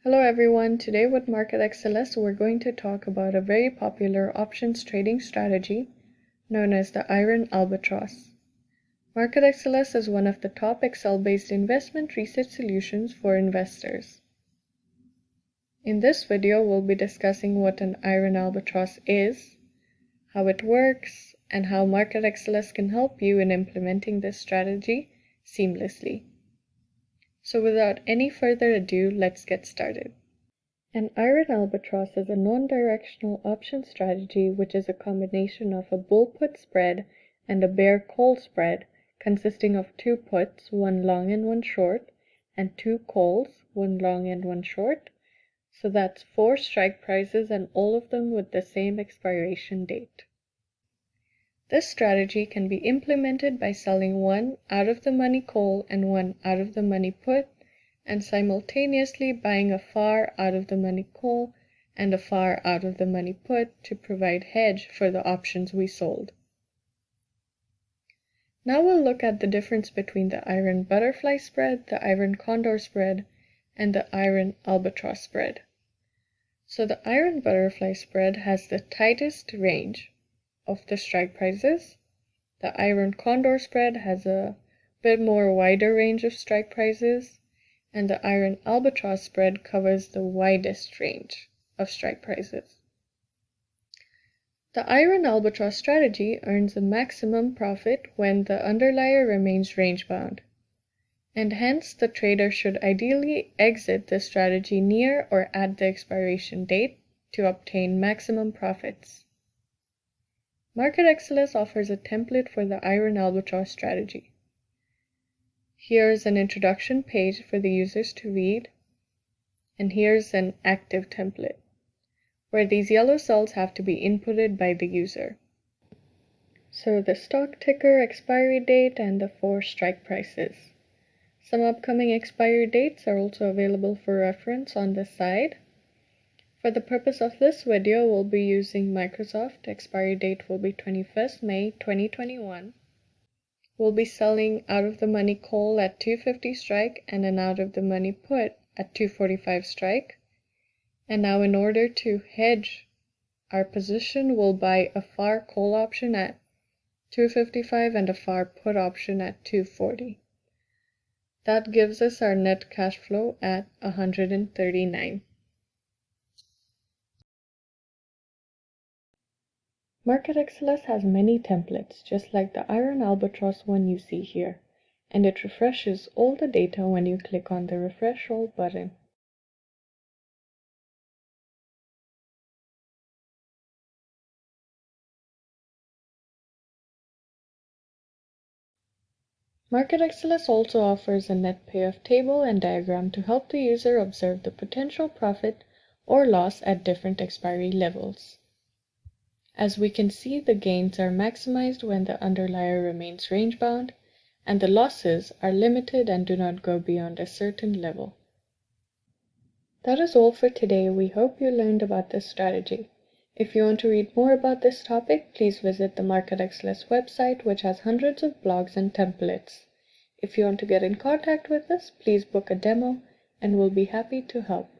Hello everyone, today with MarketXLS we're going to talk about a very popular options trading strategy known as the Iron Albatross. MarketXLS is one of the top Excel-based investment research solutions for investors. In this video we'll be discussing what an Iron Albatross is, how it works, and how MarketXLS can help you in implementing this strategy seamlessly. So without any further ado, let's get started. An Iron Albatross is a non-directional option strategy which is a combination of a bull-put spread and a bear-call spread consisting of two puts, one long and one short, and two calls, one long and one short. So that's 4 strike prices and all of them with the same expiration date. This strategy can be implemented by selling one out-of-the-money call and one out-of-the-money put, and simultaneously buying a far out-of-the-money call and a far out-of-the-money put to provide hedge for the options we sold. Now we'll look at the difference between the Iron Butterfly Spread, the Iron Condor Spread, and the Iron Albatross Spread. So the Iron Butterfly Spread has the tightest range of the strike prices. The Iron Condor Spread has a bit more wider range of strike prices, and the Iron Albatross Spread covers the widest range of strike prices. The Iron Albatross strategy earns a maximum profit when the underlier remains range-bound, and hence the trader should ideally exit the strategy near or at the expiration date to obtain maximum profits. MarketXLS offers a template for the Iron Albatross strategy. Here's an introduction page for the users to read, and here's an active template, where these yellow cells have to be inputted by the user. So the stock ticker, expiry date, and the 4 strike prices. Some upcoming expiry dates are also available for reference on the side. For the purpose of this video, we'll be using Microsoft. Expiry date will be 21st May 2021. We'll be selling out-of-the-money call at 250 strike and an out-of-the-money put at 245 strike. And now in order to hedge our position, we'll buy a far call option at 255 and a far put option at 240. That gives us our net cash flow at 139. MarketXLS has many templates, just like the Iron Albatross one you see here, and it refreshes all the data when you click on the Refresh All button. MarketXLS also offers a net payoff table and diagram to help the user observe the potential profit or loss at different expiry levels. As we can see, the gains are maximized when the underlier remains range-bound, and the losses are limited and do not go beyond a certain level. That is all for today. We hope you learned about this strategy. If you want to read more about this topic, please visit the MarketXLS website, which has hundreds of blogs and templates. If you want to get in contact with us, please book a demo, and we'll be happy to help.